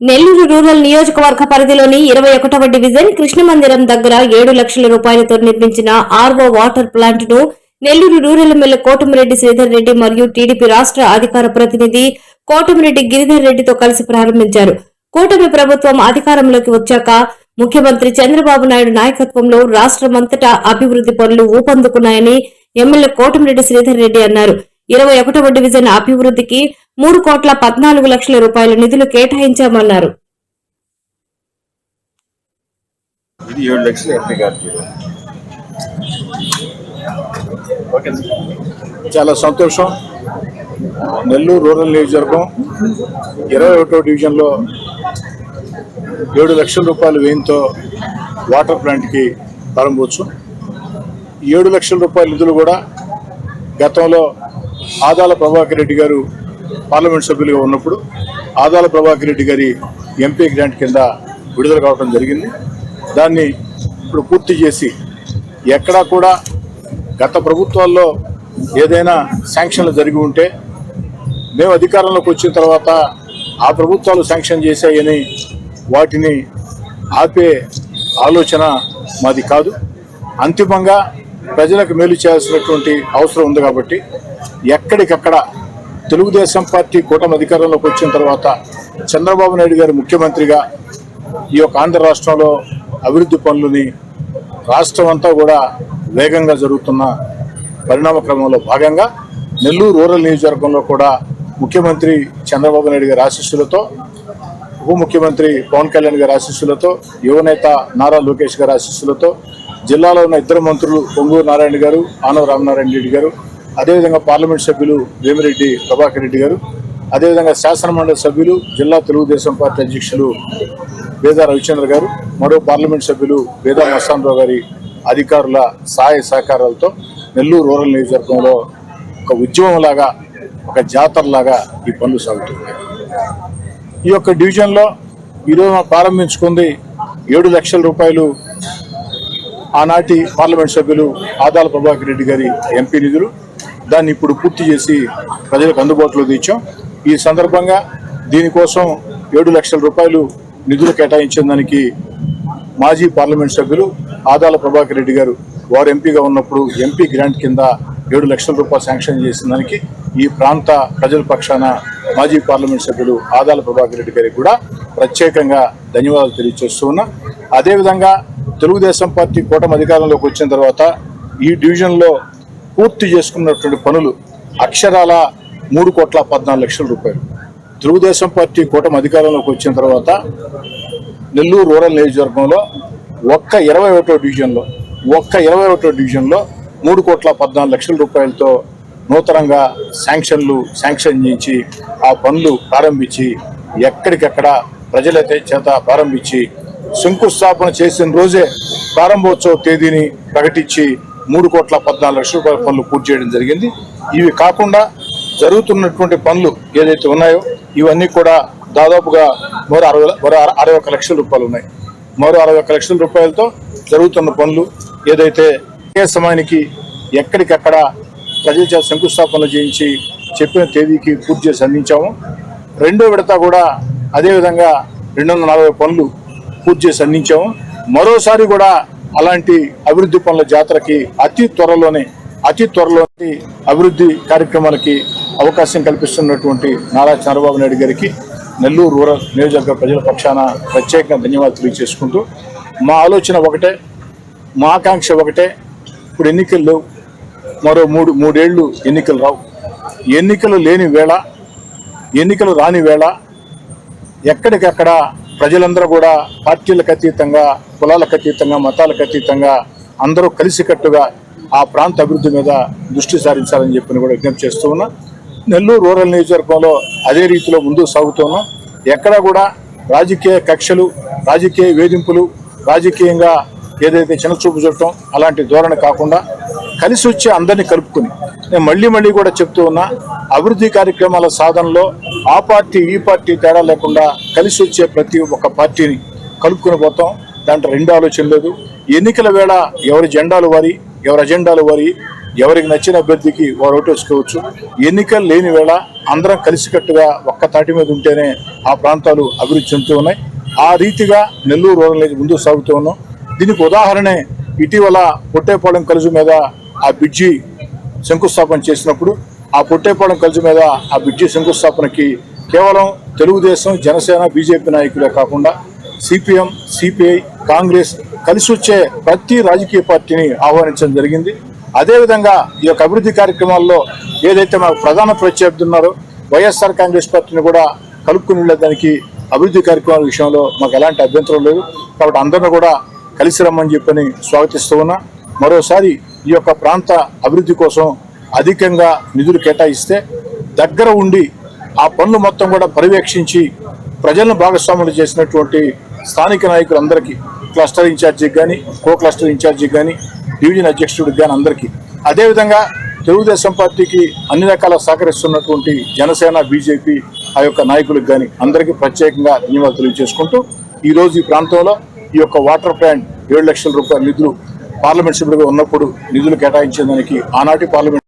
Nellore rural నియోజకవర్గ పరిధిలోని 21వ డివిజన్ కృష్ణమందిరం దగ్గర 7 లక్షల రూపాయలతో నిర్మించిన ఆర్వో వాటర్ ప్లాంట్ ను నెల్లూరు రూరల్ ఎమ్మెల్యే కోటమిరెడ్డి శ్రీధర్ రెడ్డి మరియు టీడీపీ రాష్ట్ర అధికార ప్రతినిధి కోటమిరెడ్డి గిరిధర్ రెడ్డితో కలిసి ప్రారంభించారు. కూటమి ప్రభుత్వం అధికారంలోకి వచ్చాక ముఖ్యమంత్రి చంద్రబాబు నాయుడు నాయకత్వంలో రాష్ట్రమంతటా అభివృద్ధి పనులు ఊపందుకున్నాయని ఎమ్మెల్యే కోటమిరెడ్డి శ్రీధర్ రెడ్డి అన్నారు. 21వ డివిజన్ అభివృద్ధికి 3,14,00,000 రూపాయల నిధులు కేటాయించామన్నారు. చాలా సంతోషం. నెల్లూరు రూరల్ నియోజకవర్గం 21వ డివిజన్లో 7 లక్షల రూపాయల వ్యయంతో వాటర్ ప్లాంట్కి ప్రారంభోత్సవం. 7 లక్షల రూపాయల నిధులు కూడా గతంలో ఆదాల ప్రభాకర్ రెడ్డి గారు పార్లమెంట్ సభ్యులుగా ఉన్నప్పుడు ఆదాల ప్రభాకర్ రెడ్డి గారి ఎంపీ గ్రాంట్ కింద విడుదల కావడం జరిగింది. దాన్ని ఇప్పుడు పూర్తి చేసి ఎక్కడా కూడా గత ప్రభుత్వాల్లో ఏదైనా శాంక్షన్లు జరిగి ఉంటే మేము అధికారంలోకి వచ్చిన తర్వాత ఆ ప్రభుత్వాలు శాంక్షన్ చేశాయని వాటిని ఆపే ఆలోచన మాది కాదు. అంతిమంగా ప్రజలకు మేలు చేయాల్సినటువంటి అవసరం ఉంది కాబట్టి ఎక్కడికక్కడ తెలుగుదేశం పార్టీ కూటమి అధికారంలోకి వచ్చిన తర్వాత చంద్రబాబు నాయుడు గారు ముఖ్యమంత్రిగా ఈ యొక్క ఆంధ్ర రాష్ట్రంలో అభివృద్ధి పనులని రాష్ట్రం అంతా కూడా వేగంగా జరుగుతున్న పరిణామ క్రమంలో భాగంగా నెల్లూరు రూరల్ నియోజకవర్గంలో కూడా ముఖ్యమంత్రి చంద్రబాబు నాయుడు గారి ఆశీస్సులతో, ఉప ముఖ్యమంత్రి పవన్ కళ్యాణ్ గారి ఆశీస్సులతో, యువనేత నారా లోకేష్ గారి ఆశీస్సులతో, జిల్లాలో ఉన్న ఇద్దరు మంత్రులు పొంగూరు నారాయణ గారు, ఆనవ రామనారాయణ రెడ్డి గారు, అదేవిధంగా పార్లమెంట్ సభ్యులు వేమిరెడ్డి ప్రభాకర్ రెడ్డి గారు, అదేవిధంగా శాసనమండలి సభ్యులు జిల్లా తెలుగుదేశం పార్టీ అధ్యక్షులు బేదా రవిచంద్ర గారు, మరో పార్లమెంట్ సభ్యులు బేదా మస్తానరావు గారి అధికారుల సహాయ సహకారాలతో నెల్లూరు రూరల్ నియోజకవర్గంలో ఒక ఉద్యమంలాగా, ఒక జాతరలాగా ఈ పనులు సాగుతున్నాయి. ఈ యొక్క డివిజన్లో ఈరోజు ప్రారంభించుకుంది 7 లక్షల రూపాయలు ఆనాటి పార్లమెంట్ సభ్యులు ఆదాల ప్రభాకర్ రెడ్డి గారి ఎంపీ నిధులు. దాన్ని ఇప్పుడు పూర్తి చేసి ప్రజలకు అందుబాటులో తెచ్చాం. ఈ సందర్భంగా దీనికోసం 7 లక్షల రూపాయలు నిధులు కేటాయించిన దానికి మాజీ పార్లమెంట్ సభ్యులు ఆదాల ప్రభాకర్ రెడ్డి గారు వారు ఎంపీగా ఉన్నప్పుడు ఎంపీ గ్రాంట్ కింద 7 లక్షల రూపాయలు శాంక్షన్ చేసిన దానికి ఈ ప్రాంత ప్రజల పక్షాన మాజీ పార్లమెంట్ సభ్యులు ఆదాల ప్రభాకర్ రెడ్డి గారికి కూడా ప్రత్యేకంగా ధన్యవాదాలు తెలియజేస్తూ ఉన్నా. అదేవిధంగా తెలుగుదేశం పార్టీ కూటమి అధికారంలోకి వచ్చిన తర్వాత ఈ డివిజన్లో పూర్తి చేసుకున్నటువంటి పనులు అక్షరాల 3,14,00,000 రూపాయలు. తెలుగుదేశం పార్టీ కూటమి అధికారంలోకి వచ్చిన తర్వాత నెల్లూరు రూరల్ నియోజకవర్గంలో ఒక్క 21వ డివిజన్లో 3,14,00,000 రూపాయలతో నూతనంగా శాంక్షన్ చేయించి ఆ పనులు ప్రారంభించి ఎక్కడికెక్కడ ప్రజలైతే చేత ప్రారంభించి శంకుస్థాపన చేసిన రోజే ప్రారంభోత్సవ తేదీని ప్రకటించి 3,14,00,000 రూపాయల పనులు పూర్తి చేయడం జరిగింది. ఇవి కాకుండా జరుగుతున్నటువంటి పనులు ఏదైతే ఉన్నాయో ఇవన్నీ కూడా దాదాపుగా మరో 61 లక్షల రూపాయలు ఉన్నాయి. మరో 61 లక్షల రూపాయలతో జరుగుతున్న పనులు ఏదైతే ఏ సమయానికి ఎక్కడికక్కడ ప్రజల చేత శంకుస్థాపనలు చేయించి చెప్పిన తేదీకి పూర్తి చేసి అందించాము. రెండో విడత కూడా అదేవిధంగా 240 పనులు పూర్తి చేసి అందించాము. మరోసారి కూడా అలాంటి అభివృద్ధి పనుల జాతరకి అతి త్వరలోనే అభివృద్ధి కార్యక్రమాలకి అవకాశం కల్పిస్తున్నటువంటి నారా చంద్రబాబు నాయుడు గారికి నెల్లూరు రూరల్ నియోజకవర్గ ప్రజల పక్షాన ప్రత్యేకంగా ధన్యవాదాలు తెలియజేసుకుంటూ మా ఆలోచన ఒకటే, మా ఆకాంక్ష ఒకటే. ఇప్పుడు ఎన్నికలు లేవు, మరో మూడేళ్లు ఎన్నికలు రావు. ఎన్నికలు లేని వేళ, ఎన్నికలు రాని వేళ ఎక్కడికక్కడ ప్రజలందరూ కూడా పార్టీలకు అతీతంగా, కులాలకు అతీతంగా, మతాలకు అతీతంగా అందరూ కలిసికట్టుగా ఆ ప్రాంత అభివృద్ధి మీద దృష్టి సారించాలని చెప్పి కూడా విజ్ఞప్తి చేస్తూ ఉన్నా. నెల్లూరు రూరల్ నియోజకవర్గంలో అదే రీతిలో ముందుకు సాగుతున్నాం. ఎక్కడా కూడా రాజకీయ కక్షలు, రాజకీయ వేధింపులు, రాజకీయంగా ఏదైతే చిన్నచూపు చూడటం అలాంటి ధోరణి కాకుండా కలిసి వచ్చి అందరినీ కలుపుకుని, నేను మళ్ళీ కూడా చెప్తూ ఉన్నా, అభివృద్ధి కార్యక్రమాల సాధనలో ఆ పార్టీ ఈ పార్టీ తేడా లేకుండా కలిసి వచ్చే ప్రతి ఒక్క పార్టీని కలుపుకుని పోతాం. దాంట్లో రెండు ఆలోచన లేదు. ఎన్నికల వేళ ఎవరి జెండాలు వారి, ఎవరి అజెండాలు వారి, ఎవరికి నచ్చిన అభ్యర్థికి వారు ఓటేసుకోవచ్చు. ఎన్నికలు లేని వేళ అందరం కలిసికట్టుగా ఒక్క తాటి మీద ఉంటేనే ఆ ప్రాంతాలు అభివృద్ధి చెందుతూ ఉన్నాయి. ఆ రీతిగా నెల్లూరు రూరల్ ముందుకు సాగుతూ ఉన్నాం. దీనికి ఉదాహరణే ఇటీవల పొట్టేపాలెం కలుజు మీద ఆ బ్రిడ్జి శంకుస్థాపన చేసినప్పుడు ఆ పొట్టేపాలెం కలుజు మీద ఆ బ్రిడ్జి శంకుస్థాపనకి కేవలం తెలుగుదేశం, జనసేన, బీజేపీ నాయకులే కాకుండా సిపిఎం, సిపిఐ, కాంగ్రెస్ కలిసి వచ్చే ప్రతి రాజకీయ పార్టీని ఆహ్వానించడం జరిగింది. అదేవిధంగా ఈ యొక్క అభివృద్ధి కార్యక్రమాల్లో ఏదైతే మాకు ప్రధాన ప్రత్యర్థి ఉన్నారో వైఎస్ఆర్ కాంగ్రెస్ పార్టీని కూడా కలుపుకుని వెళ్ళడానికి అభివృద్ధి కార్యక్రమాల విషయంలో మాకు ఎలాంటి అభ్యంతరం లేదు. కాబట్టి అందరిని కూడా కలిసి రమ్మని చెప్పని స్వాగతిస్తూ ఉన్నా. మరోసారి ఈ యొక్క ప్రాంత అభివృద్ధి కోసం అధికంగా నిధులు కేటాయిస్తే దగ్గర ఉండి ఆ పనులు మొత్తం కూడా పర్యవేక్షించి ప్రజలను భాగస్వాములు చేసినటువంటి స్థానిక నాయకులందరికీ, క్లస్టర్ ఇన్ఛార్జికి కానీ, కో క్లస్టర్ ఇన్ఛార్జికి కానీ, డివిజన్ అధ్యక్షుడికి కానీ అందరికీ, అదేవిధంగా తెలుగుదేశం పార్టీకి అన్ని రకాల సహకరిస్తున్నటువంటి జనసేన, బీజేపీ ఆ యొక్క నాయకులకు కానీ అందరికీ ప్రత్యేకంగా ధన్యవాదాలు తెలియజేసుకుంటూ ఈరోజు ఈ ప్రాంతంలో ఈ యొక్క వాటర్ ప్లాంట్ 7 లక్షల రూపాయల నిధులు పార్లమెంట్ సభ్యులుగా ఉన్నప్పుడు నిధులు కేటాయించేదానికి ఆనాటి పార్లమెంట్